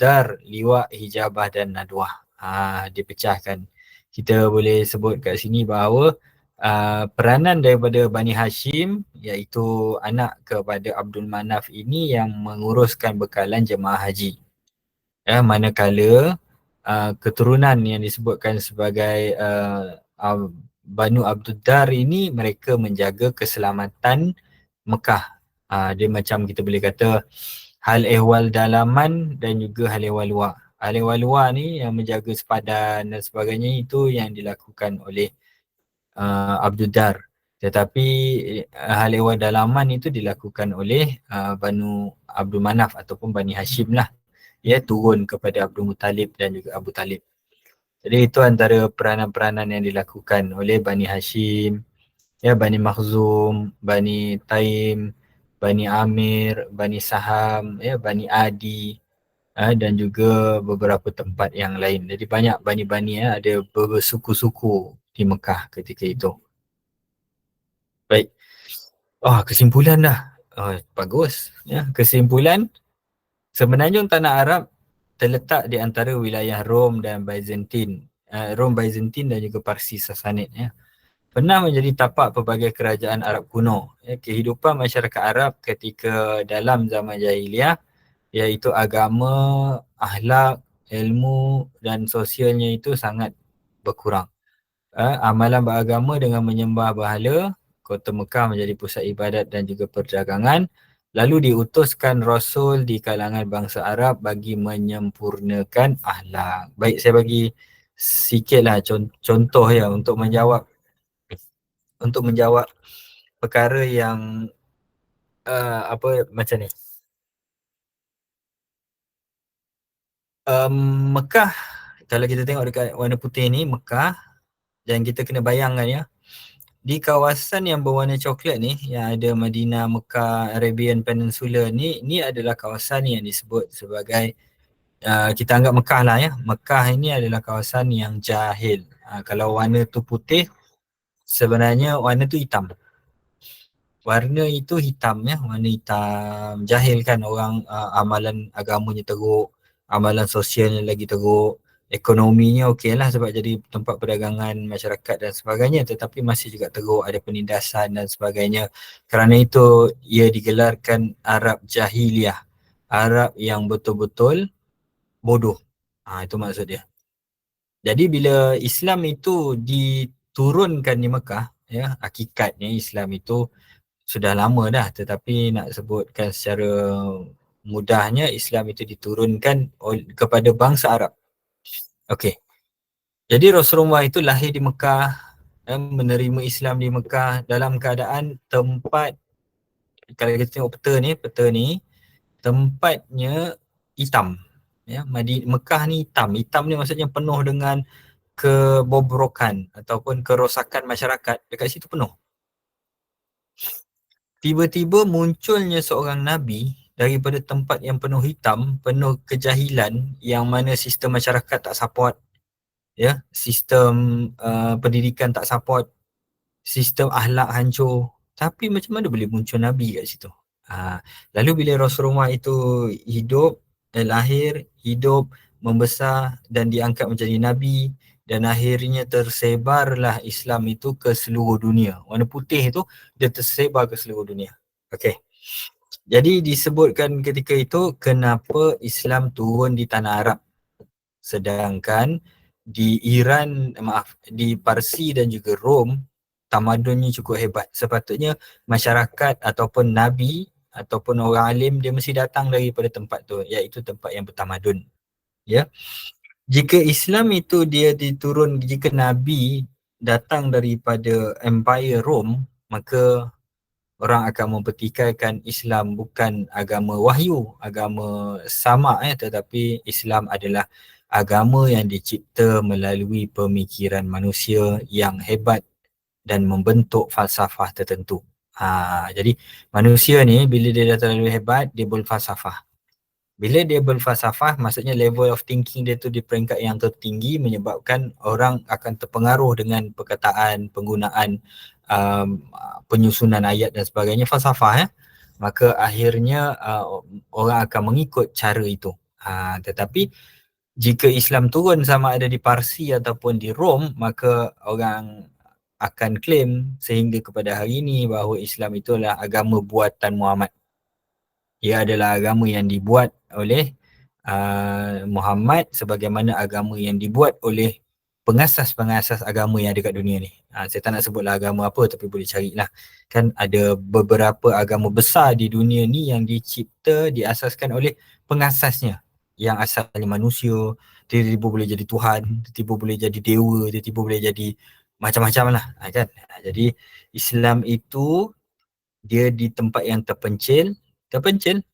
Dar, Liwa, Hijabah dan Nadwah. Dipecahkan. Kita boleh sebut kat sini bahawa peranan daripada Bani Hashim iaitu anak kepada Abdul Manaf ini yang menguruskan bekalan jemaah haji. Manakala keturunan yang disebutkan sebagai Banu Abdul Dar ini mereka menjaga keselamatan Mekah. Dia macam kita boleh kata hal ehwal dalaman dan juga hal ehwal luar. Hal ehwal luar ni yang menjaga sepadan dan sebagainya itu yang dilakukan oleh Abdul Dar. Tetapi hal ehwal dalaman itu dilakukan oleh Banu Abdul Manaf ataupun Bani Hashim lah. Turun kepada Abdul Muttalib dan juga Abu Talib. Jadi itu antara peranan-peranan yang dilakukan oleh Bani Hashim, Bani Makhzum, Bani Taim, Bani Amir, Bani Saham, Bani Adi dan juga beberapa tempat yang lain. Jadi banyak bani-bani ada bersuku-suku di Mekah ketika itu. Baik. Kesimpulan dah. Bagus. Kesimpulan, Semenanjung Tanah Arab terletak di antara wilayah Rom dan Byzantine. Rom, Byzantine dan juga Parsi Sasanid. Pernah menjadi tapak pelbagai kerajaan Arab kuno. Kehidupan masyarakat Arab ketika dalam zaman jahiliah iaitu agama, akhlak, ilmu dan sosialnya itu sangat berkurang. Amalan beragama dengan menyembah berhala, kota Mekah menjadi pusat ibadat dan juga perdagangan. Lalu diutuskan Rasul di kalangan bangsa Arab bagi menyempurnakan akhlak. Baik, saya bagi sikitlah contoh untuk menjawab perkara yang macam ni. Mekah, kalau kita tengok dekat warna putih ni, Mekah, dan kita kena bayangkan di kawasan yang berwarna coklat ni, yang ada Madinah, Mekah, Arabian Peninsula ni adalah kawasan yang disebut sebagai kita anggap Mekah lah Mekah ini adalah kawasan yang jahil. Kalau warna tu putih, sebenarnya warna tu hitam. Warna itu hitam warna hitam. Jahil kan orang, amalan agamanya teruk, amalan sosialnya lagi teruk, ekonominya okey lah sebab jadi tempat perdagangan masyarakat dan sebagainya, tetapi masih juga teruk, ada penindasan dan sebagainya. Kerana itu ia digelarkan Arab Jahiliyah, Arab yang betul-betul bodoh. Itu maksud dia. Jadi bila Islam itu diturunkan di Mekah, hakikatnya Islam itu sudah lama dah, tetapi nak sebutkan secara mudahnya, Islam itu diturunkan kepada bangsa Arab. Okey. Jadi Rasulullah itu lahir di Mekah, menerima Islam di Mekah dalam keadaan tempat, kalau kita tengok peta ni tempatnya hitam. Mekah ni hitam. Hitam ni maksudnya penuh dengan kebobrokan ataupun kerosakan masyarakat. Dekat situ penuh. Tiba-tiba munculnya seorang Nabi daripada tempat yang penuh hitam, penuh kejahilan, yang mana sistem masyarakat tak support, sistem pendidikan tak support, sistem akhlak hancur. Tapi macam mana boleh muncul Nabi kat situ? Lalu bila Rasulullah itu lahir, hidup, membesar dan diangkat menjadi Nabi, dan akhirnya tersebarlah Islam itu ke seluruh dunia. Warna putih itu dia tersebar ke seluruh dunia. Okey. Jadi disebutkan ketika itu kenapa Islam turun di tanah Arab, sedangkan di Iran, di Parsi dan juga Rom, tamadunnya cukup hebat. Sepatutnya masyarakat ataupun Nabi ataupun orang alim dia mesti datang daripada tempat tu, iaitu tempat yang bertamadun. Jika Islam itu dia jika Nabi datang daripada Empire Rom, maka orang akan mempertikaikan Islam bukan agama wahyu, agama sama, tetapi Islam adalah agama yang dicipta melalui pemikiran manusia yang hebat dan membentuk falsafah tertentu. Jadi manusia ni bila dia dah terlalu hebat, dia berfalsafah. Bila dia berfalsafah, maksudnya level of thinking dia tu di peringkat yang tertinggi, menyebabkan orang akan terpengaruh dengan perkataan, penggunaan penyusunan ayat dan sebagainya, falsafah. Maka akhirnya orang akan mengikut cara itu. Tetapi jika Islam turun sama ada di Parsi ataupun di Rom, maka orang akan claim sehingga kepada hari ini bahawa Islam itulah agama buatan Muhammad. Ia adalah agama yang dibuat oleh Muhammad sebagaimana agama yang dibuat oleh pengasas-pengasas agama yang ada kat dunia ni. Saya tak nak sebutlah agama apa, tapi boleh carilah. Kan ada beberapa agama besar di dunia ni yang dicipta, diasaskan oleh pengasasnya yang asalnya manusia, tiba-tiba boleh jadi Tuhan, tiba-tiba boleh jadi dewa, tiba-tiba boleh jadi macam-macam lah. Kan? Jadi Islam itu dia di tempat yang terpencil.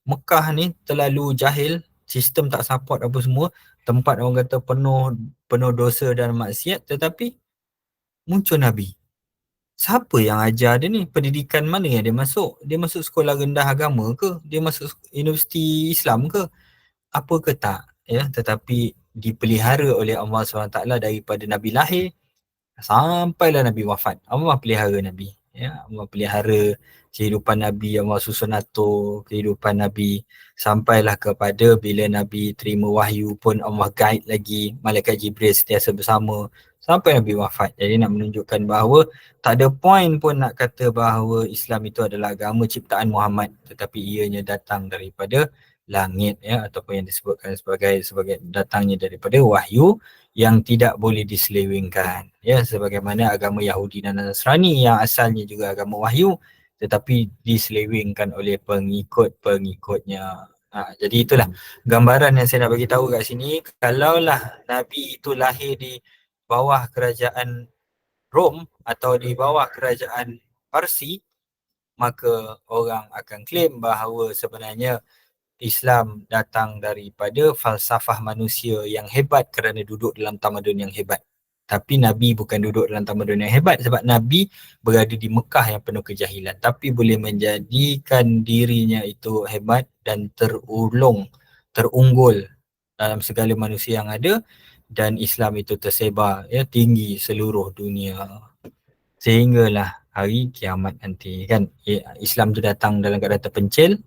Mekah ni terlalu jahil, sistem tak support apa semua, tempat orang kata penuh dosa dan maksiat, tetapi muncul Nabi. Siapa yang ajar dia ni? Pendidikan mana yang dia masuk? Dia masuk sekolah rendah agama ke? Dia masuk universiti Islam ke? Apa ke tak? Ya, tetapi dipelihara oleh Allah SWT daripada Nabi lahir sampailah Nabi wafat. Allah pelihara Nabi. Ya, Allah pelihara kehidupan Nabi, Allah susun atur kehidupan Nabi sampailah kepada bila Nabi terima wahyu pun Allah guide lagi, malaikat Jibril sentiasa bersama sampai Nabi wafat. Jadi nak menunjukkan bahawa tak ada point pun nak kata bahawa Islam itu adalah agama ciptaan Muhammad, tetapi ianya datang daripada langit, ya, ataupun yang disebutkan sebagai datangnya daripada wahyu yang tidak boleh diselewengkan, ya, sebagaimana agama Yahudi dan Nasrani yang asalnya juga agama wahyu tetapi diselewengkan oleh pengikut-pengikutnya. Jadi itulah gambaran yang saya nak bagi tahu kat sini. Kalaulah Nabi itu lahir di bawah kerajaan Rom atau di bawah kerajaan Parsi, maka orang akan claim bahawa sebenarnya Islam datang daripada falsafah manusia yang hebat kerana duduk dalam tamadun yang hebat. Tapi Nabi bukan duduk dalam tamadun yang hebat sebab Nabi berada di Mekah yang penuh kejahilan. Tapi boleh menjadikan dirinya itu hebat dan terunggul dalam segala manusia yang ada, dan Islam itu tersebar, ya, tinggi seluruh dunia. Sehinggalah hari kiamat nanti, kan, Islam tu datang dalam keadaan terpencil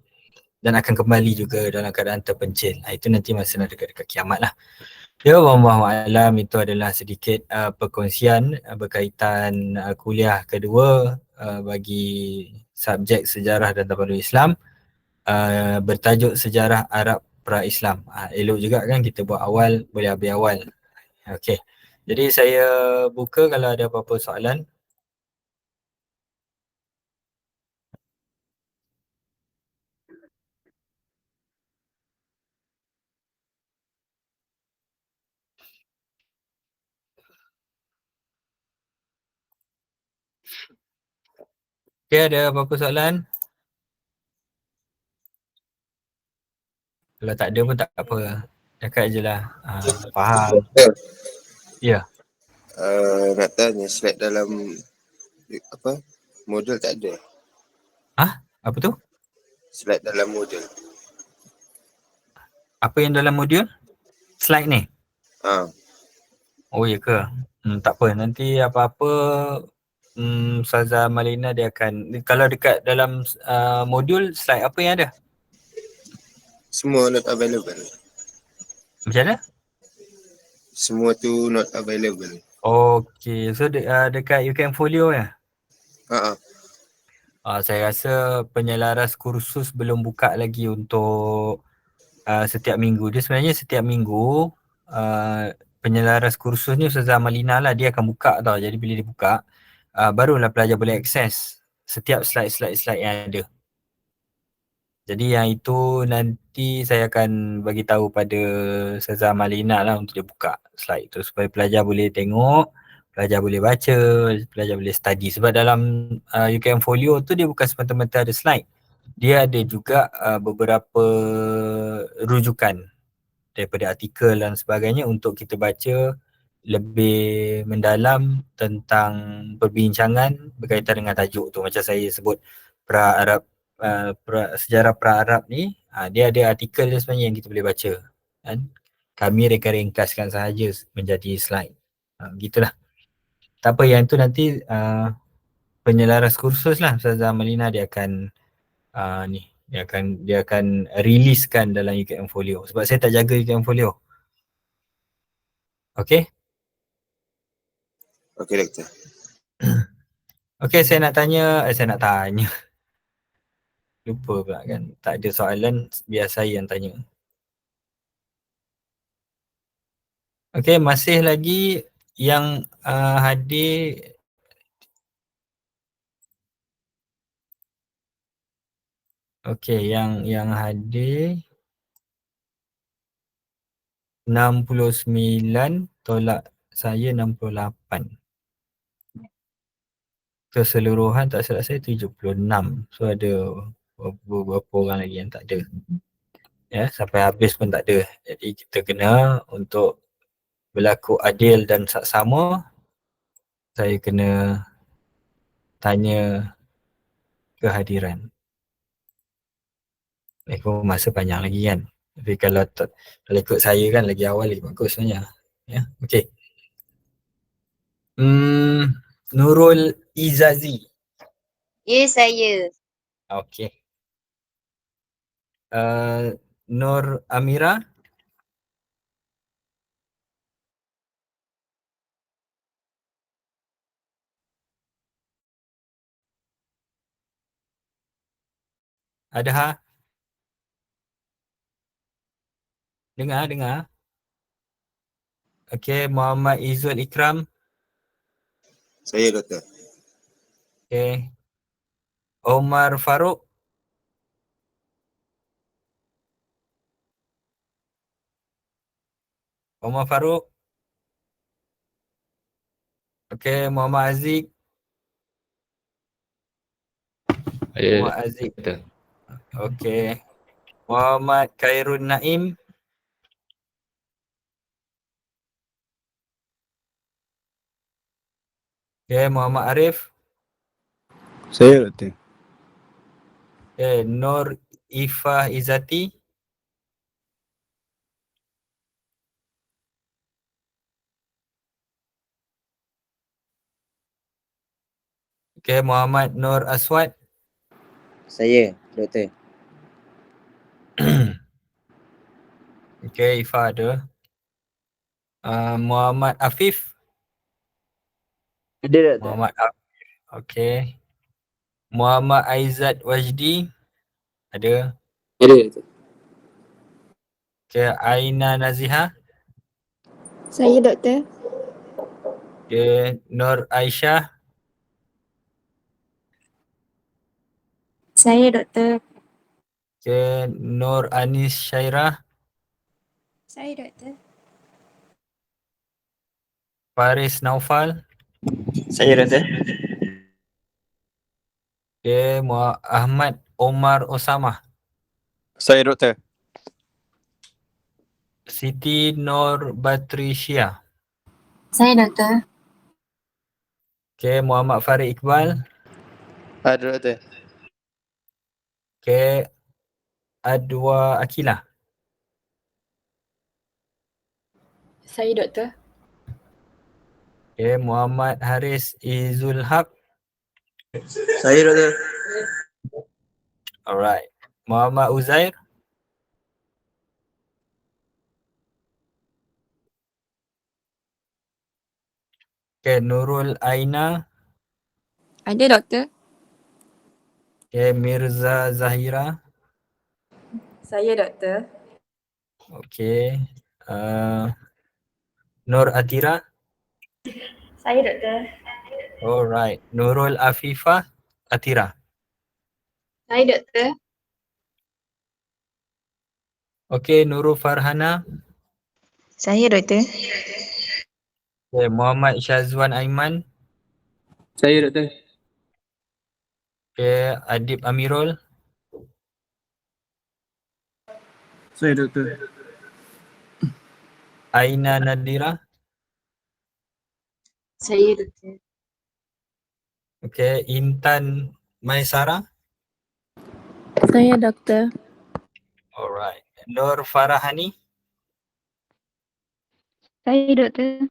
dan akan kembali juga dalam keadaan terpencil. Itu nanti masa nak dekat-dekat kiamat lah. Ya, wallahu alam, itu adalah sedikit perkongsian berkaitan kuliah kedua bagi subjek sejarah dan tamadun Islam, bertajuk Sejarah Arab Pra-Islam. Elok juga kan kita buat awal, boleh habis awal. Okey. Jadi saya buka kalau ada apa-apa soalan. Okey, ada apa-apa soalan? Kalau tak ada pun tak apa. Cakap je lah. Faham. Doktor, Ya. nak tanya slide dalam apa model tak ada. Apa tu? Slide dalam model. Apa yang dalam modul? Slide ni? Oh ya ke? Tak apa, nanti apa-apa Ustazah Malina dia akan, kalau dekat dalam modul, slide apa yang ada? Semua not available. Macam mana? Semua tu not available. Okay, so dekat UKM Folio ya? Saya rasa penyelaras kursus belum buka lagi untuk setiap minggu. Dia sebenarnya setiap minggu penyelaras kursus ni Ustazah Malina lah, dia akan buka tau. Jadi bila dia buka, barulah pelajar boleh akses setiap slide yang ada. Jadi yang itu nanti saya akan bagi tahu pada Ustazah Malina lah untuk dia buka slide tu supaya pelajar boleh tengok, pelajar boleh baca, pelajar boleh study. Sebab dalam UKM Folio tu dia bukan semata-mata ada slide. Dia ada juga beberapa rujukan daripada artikel dan sebagainya untuk kita baca lebih mendalam tentang perbincangan berkaitan dengan tajuk tu. Macam saya sebut pra-Arab, sejarah pra-Arab ni, dia ada artikel dia sebenarnya yang kita boleh baca, kan? Kami ringkaskan sahaja menjadi slide. Gitulah. Tak apa, yang tu nanti penyelaras kursus lah Ustazah Malina dia akan Dia akan releasekan dalam UKM Folio. Sebab saya tak jaga UKM Folio. Okay? Okey doktor. Okay, saya nak tanya. Lupa pula kan. Tak ada soalan, biar saya yang tanya. Okay, masih lagi yang hadir. Okay, yang hadir 69, tolak saya 68. Keseluruhan tak silap saya 76. So ada beberapa orang lagi yang tak ada. Ya, sampai habis pun tak ada. Jadi kita kena untuk berlaku adil dan saksama, saya kena tanya kehadiran. Pun masa panjang lagi kan. Tapi kalau ikut saya kan lagi awal lagi bagus sebenarnya. Ya, okey. Nurul Izazi. Ya, saya. Okey. Nur Amira. Ada ha? Dengar. Okey, Muhammad Izul Ikram. Saya doktor. Okey. Omar Farouk. Omar Farouk. Okey, Muhammad Aziz. Muhammad Aziz. Okey. Muhammad Khairun Naim. Okey, Muhammad Arif. Saya doktor. Okey, Nur Ifah Izati. Okey, Muhammad Nur Aswad. Saya, doktor. Okey, Ifah ada. Muhammad Afif. Ada, doktor. Muhammad Afif. Okey. Muhammad Aizat Wajdi. Ada. Ada, doktor. Okey, Aina Naziha. Saya doktor. Okey, Nur Aisyah. Saya doktor. Okey, Nur Anis Syairah. Saya doktor. Faris Naufal. Saya, doktor. Okey, Ahmad Omar Osama. Saya doktor. Siti Nur Batrisya. Saya doktor. Okey, Muhammad Farid Iqbal. Ada doktor. Okey, Adwa Akilah. Saya doktor. Okey, Muhammad Haris Izul Haq. Saya, doktor. Alright. Muhammad Uzair. Okey, Nurul Aina. Ada doktor. Okey, Mirza Zahira. Saya doktor. Okey. Nur Atira. Saya doktor. Alright. Nurul Afifah Atira. Saya doktor. Okey, Nurul Farhana. Saya doktor. Okey, Muhammad Syazwan Aiman. Saya, doktor. Okey, Adib Amirul. Saya doktor. Aina Nadira. Saya doktor. Okey, Intan Maisara. Saya doktor. Alright. Nur Farahani. Saya doktor.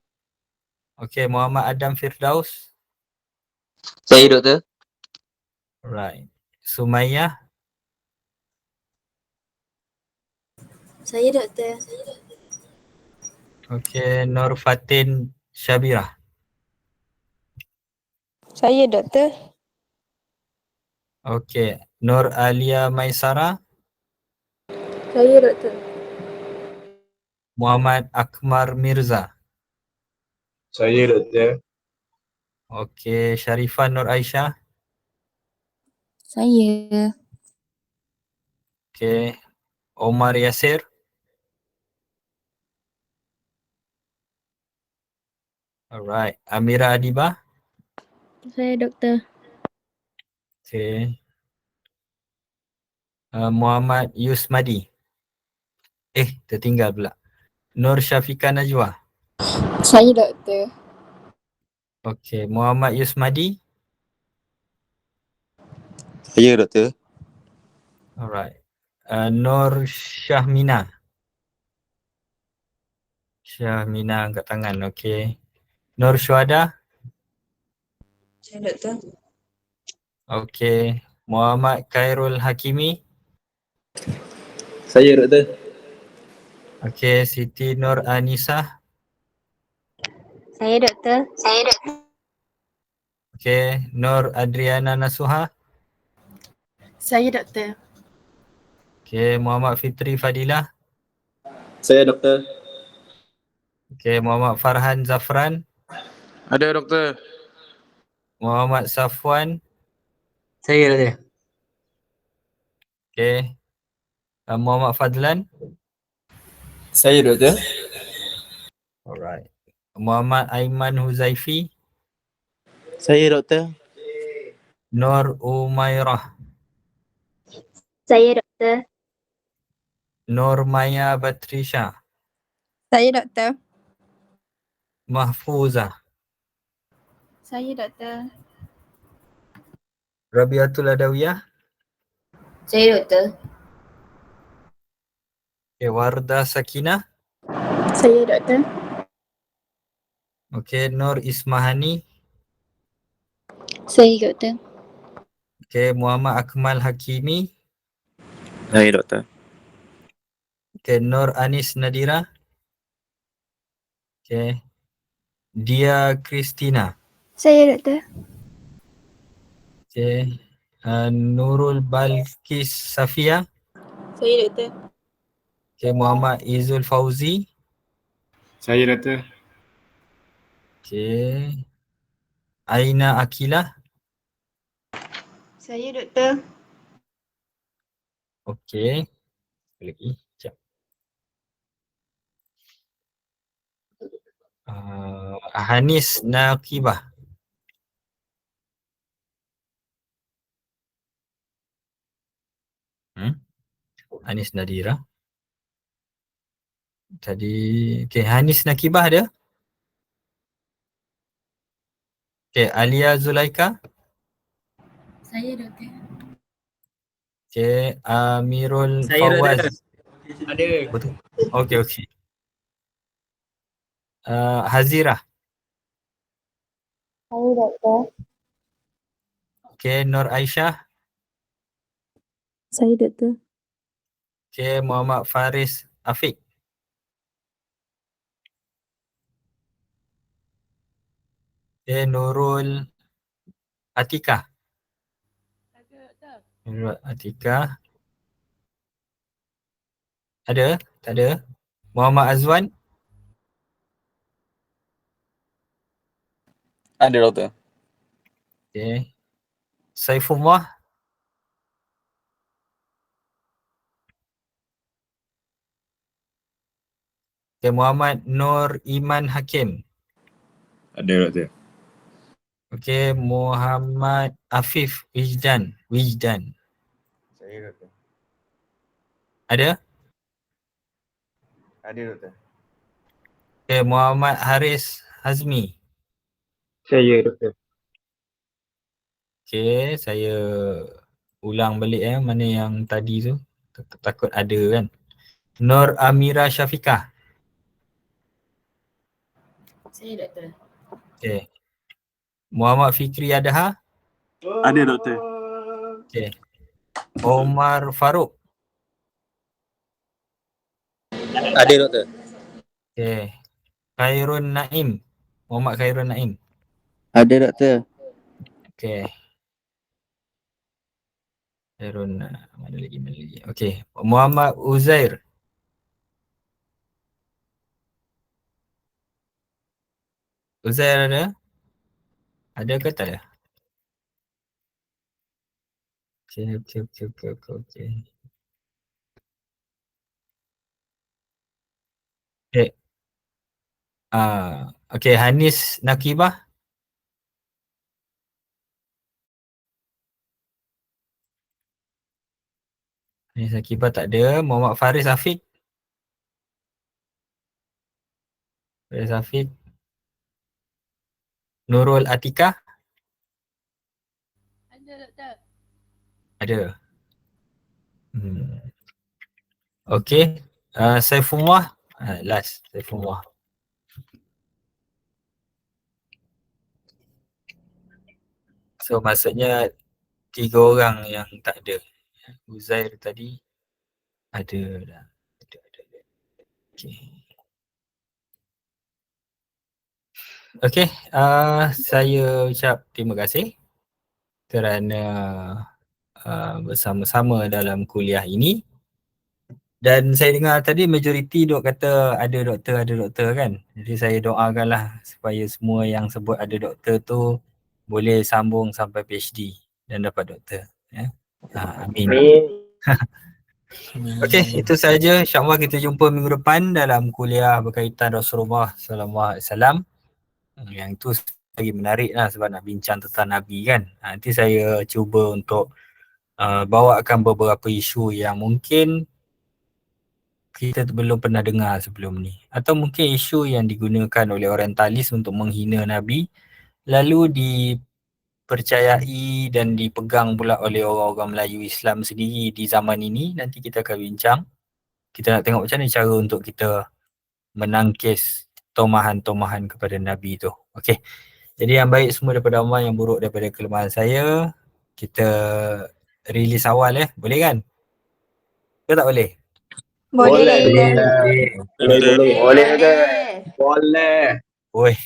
Okey, Muhammad Adam Firdaus. Saya, doktor. Alright. Sumayyah. Saya doktor. Okey, Nur Fatin Syabirah. Saya doktor. Okey, Nur Alia Maisara. Saya doktor. Muhammad Akmar Mirza. Saya doktor. Okey, Sharifah Nur Aisyah. Saya. Okey, Omar Yasir. Alright, Amira Adibah. Saya doktor. Okey. Muhammad Yusmadi. Tertinggal pula. Nur Syafiqah Najwa. Saya doktor. Okey, Muhammad Yusmadi. Saya doktor. Alright. Nur Syahmina. Syahmina angkat tangan. Okey. Nur Syuhada. Saya doktor. Okey. Muhammad Khairul Hakimi. Saya doktor. Okey, Siti Nur Anisah. Saya doktor. Saya doktor. Okey, Nur Adriana Nasuha. Saya doktor. Okey, Muhammad Fitri Fadilah. Saya doktor. Okey, Muhammad Farhan Zafran. Ada doktor. Muhammad Safwan. Saya doktor. Okey. Muhammad Fadlan. Saya doktor. Alright. Muhammad Aiman Huzaifi. Saya doktor. Nur Umairah. Saya doktor. Nur Maya Batrisha. Saya doktor. Mahfuzah. Saya doktor. Rabiatul Adawiyah. Saya doktor. Okay, Wardah Sakinah. Saya doktor. Okay, Nur Ismahani. Saya doktor. Okay, Muhammad Akmal Hakimi. Saya doktor. Okay, Nur Anis Nadira. Okay. Dia Christina. Saya doktor. Okay. Nurul Balkis Safia. Saya doktor. Okay, Muhammad Izul Fauzi. Saya doktor. Okay. Aina Akilah. Saya doktor. Okay. Lagi. Sekejap. Hanis Naqibah. Hanis Nadira. Tadi, okay, Hanis Naqibah ada? Okay, Alia Zulaika. Saya doktor. Okay, Amirul Saya Fawaz. doktor. Ada. Betul. Okay, okay. Hazirah. Saya doktor. Okay, Nur Aisyah. Saya doktor. Okay, Muhammad Faris Afiq. Okay, Nurul Atika. Nurul Atika. Ada? Tak ada? Muhammad Azwan. Ada doktor. Okay. Saifullah. Okay, Muhammad Nur Iman Hakim. Ada doktor. Okay, Muhammad Afif Wijdan. Saya doktor. Ada? Ada doktor. Okay, Muhammad Haris Hazmi. Saya doktor. Okay, saya ulang balik mana yang tadi tu. Takut ada kan. Nur Amira Syafiqah. Saya doktor. Okay. Muhammad Fikri Adaha. Ada doktor. Okay. Omar Farouk. Ada doktor. Okay. Khairun Naim. Muhammad Khairun Naim. Ada doktor. Okay. Khairun, mana lagi? Okay. Muhammad Uzair. Uzair ada? Ada ke tak ada? Okay. Okay. Okay, Hanis Nakibah. Hanis Nakibah tak ada. Muhammad Faris Afiq. Faris Afiq. Nurul Atikah. Ada doktor. Ada. Okay. Saifullah. Last. Saifullah. So maksudnya 3 orang yang tak ada. Uzair tadi ada dah. Ada. Okay. Saya ucap terima kasih kerana bersama-sama dalam kuliah ini. Dan saya dengar tadi majoriti dok kata ada doktor kan. Jadi saya doakanlah supaya semua yang sebut ada doktor tu boleh sambung sampai PhD dan dapat doktor. Ya. Amin. Okey, itu saja. InsyaAllah kita jumpa minggu depan dalam kuliah berkaitan Rasulullah SAW. Yang itu lagi menarik lah sebab nak bincang tentang Nabi kan. Nanti saya cuba untuk bawakan beberapa isu yang mungkin kita belum pernah dengar sebelum ni. Atau mungkin isu yang digunakan oleh orientalis untuk menghina Nabi lalu dipercayai dan dipegang pula oleh orang-orang Melayu Islam sendiri di zaman ini. Nanti kita akan bincang. Kita nak tengok macam mana cara untuk kita menangkis tomahan-tomahan kepada Nabi tu. Okey. Jadi yang baik semua daripada Allah, yang buruk daripada kelemahan saya. Kita rilis awal boleh kan? Ke tak boleh? Boleh. Boleh. Oi,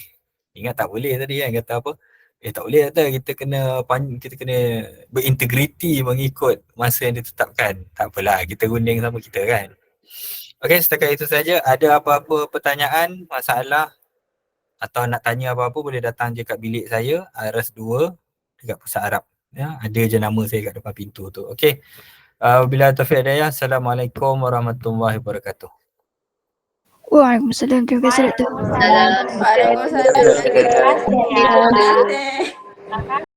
ingat tak boleh tadi kan kata apa? Tak boleh kata kita kena berintegriti mengikut masa yang ditetapkan. Tak apalah, kita gunding sama kita kan. Okey, setakat itu saja. Ada apa-apa pertanyaan, masalah atau nak tanya apa-apa boleh datang je kat bilik saya, RS2 dekat Pusat Arab. Ya, ada je nama saya kat depan pintu tu. Okey. Wabillahi taufiq hidayah. Assalamualaikum warahmatullahi wabarakatuh. Waalaikumsalam. Terima kasih doktor. Waalaikumsalam.